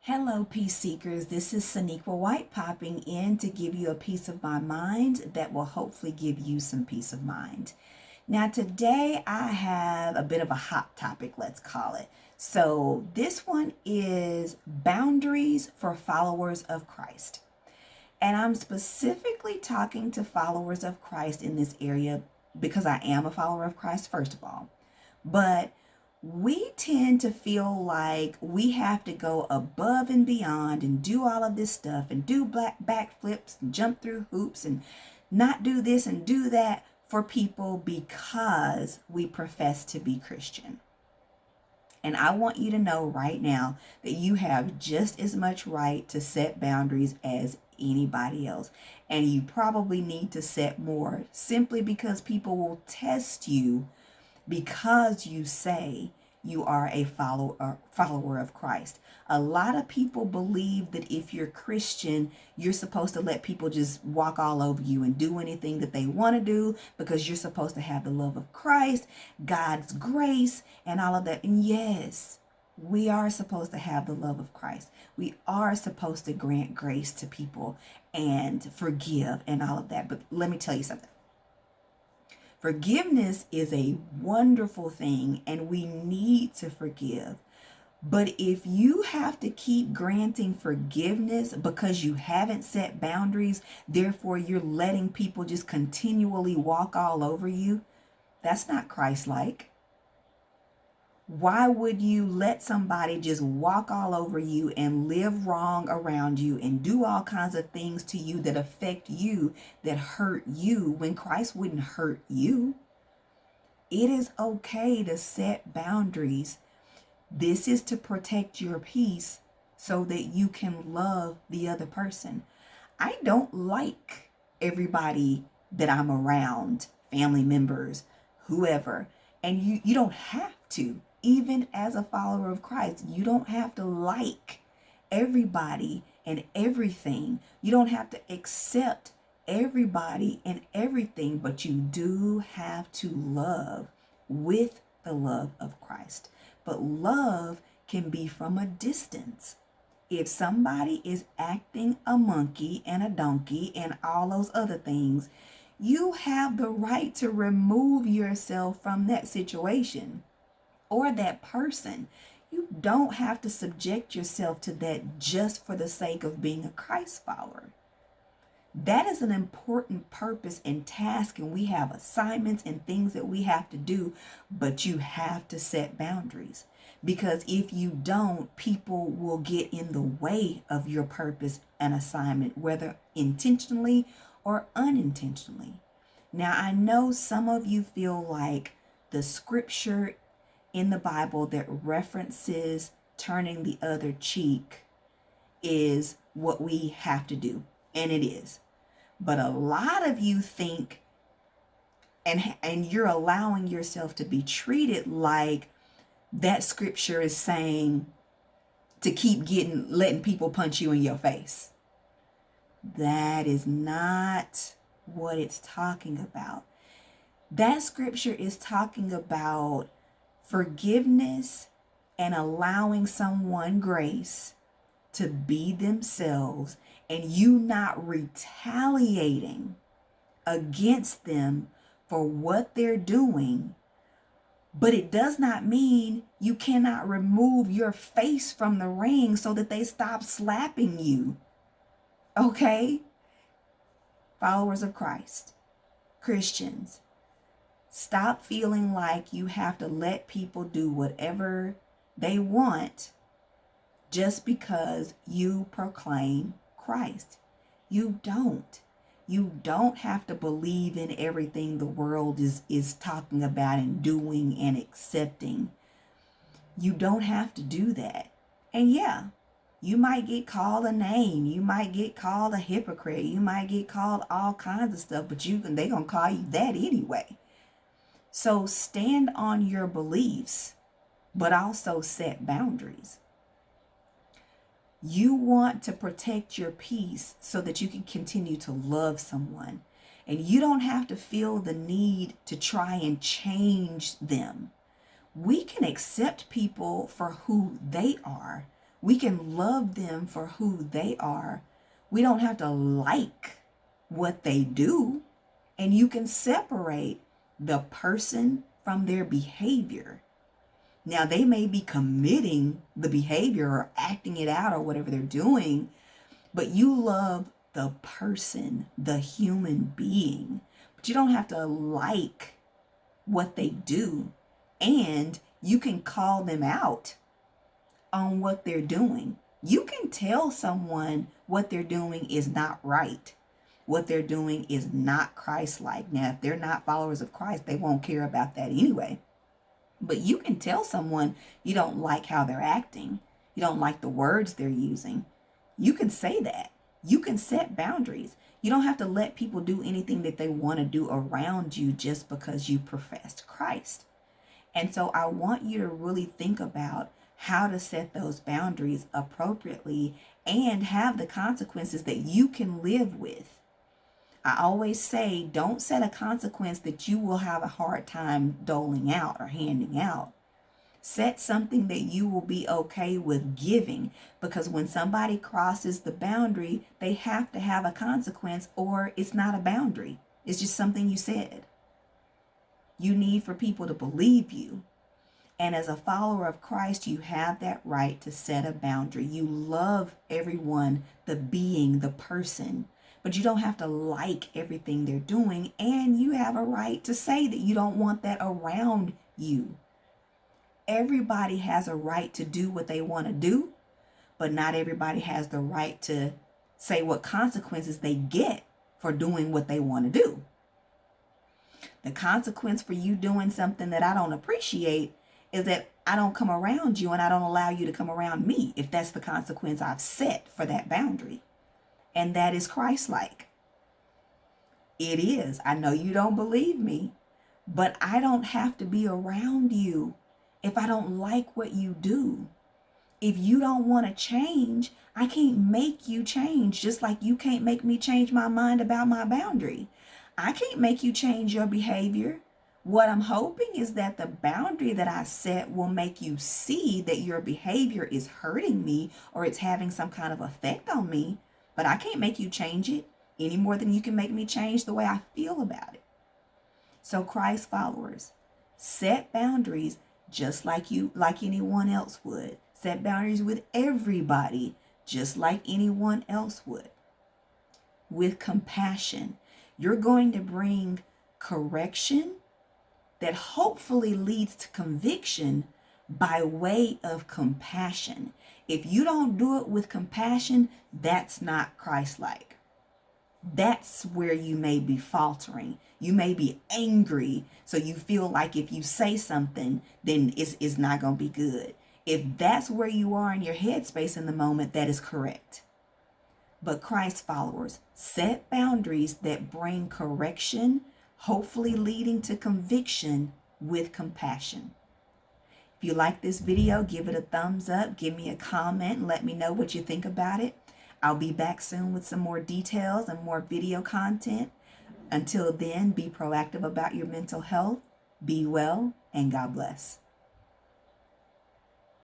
Hello, peace seekers. This is Saniqua White popping in to give you a piece of my mind that will hopefully give you some peace of mind. Now, today I have a bit of a hot topic, let's call it. So, this one is boundaries for followers of Christ. And I'm specifically talking to followers of Christ in this area because I am a follower of Christ, first of all. But we tend to feel like we have to go above and beyond and do all of this stuff and do backflips and jump through hoops and not do this and do that for people because we profess to be Christian. And I want you to know right now that you have just as much right to set boundaries as anybody else. And you probably need to set more simply because people will test you because you say you are a follower of Christ. A lot of people believe that if you're Christian, you're supposed to let people just walk all over you and do anything that they want to do because you're supposed to have the love of Christ, God's grace, and all of that. And yes, we are supposed to have the love of Christ. We are supposed to grant grace to people and forgive and all of that. But let me tell you something. Forgiveness is a wonderful thing, and we need to forgive. But if you have to keep granting forgiveness because you haven't set boundaries, therefore you're letting people just continually walk all over you, that's not Christ-like. Why would you let somebody just walk all over you and live wrong around you and do all kinds of things to you that affect you, that hurt you, when Christ wouldn't hurt you? It is okay to set boundaries. This is to protect your peace so that you can love the other person. I don't like everybody that I'm around, family members, whoever, and you don't have to. Even as a follower of Christ, you don't have to like everybody and everything. You don't have to accept everybody and everything, but you do have to love with the love of Christ. But love can be from a distance. If somebody is acting a monkey and a donkey and all those other things, you have the right to remove yourself from that situation or that person. You don't have to subject yourself to that just for the sake of being a Christ follower. That is an important purpose and task, and we have assignments and things that we have to do, but you have to set boundaries. Because if you don't, people will get in the way of your purpose and assignment, whether intentionally or unintentionally. Now, I know some of you feel like the scripture in the Bible that references turning the other cheek is what we have to do, and it is. But a lot of you think and you're allowing yourself to be treated like that scripture is saying to keep letting people punch you in your face. That is not what it's talking about. That scripture is talking about forgiveness and allowing someone grace to be themselves, and you not retaliating against them for what they're doing. But it does not mean you cannot remove your face from the ring so that they stop slapping you. Okay? Followers of Christ, Christians, stop feeling like you have to let people do whatever they want just because you proclaim Christ. You don't. You don't have to believe in everything the world is talking about and doing and accepting. You don't have to do that. And yeah, you might get called a name. You might get called a hypocrite. You might get called all kinds of stuff, but they're going to call you that anyway. So stand on your beliefs, but also set boundaries. You want to protect your peace so that you can continue to love someone. And you don't have to feel the need to try and change them. We can accept people for who they are We can love them for who they are. We don't have to like what they do. And you can separate the person from their behavior. Now, they may be committing the behavior or acting it out or whatever they're doing, but you love the person, the human being. But you don't have to like what they do. And you can call them out on what they're doing. You can tell someone what they're doing is not right. What they're doing is not Christ-like. Now, if they're not followers of Christ, they won't care about that anyway. But you can tell someone you don't like how they're acting. You don't like the words they're using. You can say that. You can set boundaries. You don't have to let people do anything that they want to do around you just because you professed Christ. And so I want you to really think about how to set those boundaries appropriately and have the consequences that you can live with. I always say, don't set a consequence that you will have a hard time doling out or handing out. Set something that you will be okay with giving, because when somebody crosses the boundary, they have to have a consequence, or it's not a boundary. It's just something you said. You need for people to believe you. And as a follower of Christ, you have that right to set a boundary. You love everyone, the being, the person, but you don't have to like everything they're doing. And you have a right to say that you don't want that around you. Everybody has a right to do what they want to do, but not everybody has the right to say what consequences they get for doing what they want to do. The consequence for you doing something that I don't appreciate is that I don't come around you and I don't allow you to come around me, if that's the consequence I've set for that boundary. And that is Christ-like. It is. I know you don't believe me, but I don't have to be around you if I don't like what you do. If you don't want to change, I can't make you change, just like you can't make me change my mind about my boundary. I can't make you change your behavior. What I'm hoping is that the boundary that I set will make you see that your behavior is hurting me or it's having some kind of effect on me, but I can't make you change it any more than you can make me change the way I feel about it. So Christ followers, set boundaries just like anyone else would. Set boundaries with everybody just like anyone else would. With compassion. You're going to bring correction that hopefully leads to conviction by way of compassion. If you don't do it with compassion, that's not Christ-like. That's where you may be faltering. You may be angry, so you feel like if you say something, then it's not going to be good. If that's where you are in your headspace in the moment, that is correct. But Christ followers, set boundaries that bring correction, hopefully leading to conviction with compassion. If you like this video, give it a thumbs up, give me a comment, and let me know what you think about it. I'll be back soon with some more details and more video content. Until then, be proactive about your mental health, be well, and God bless.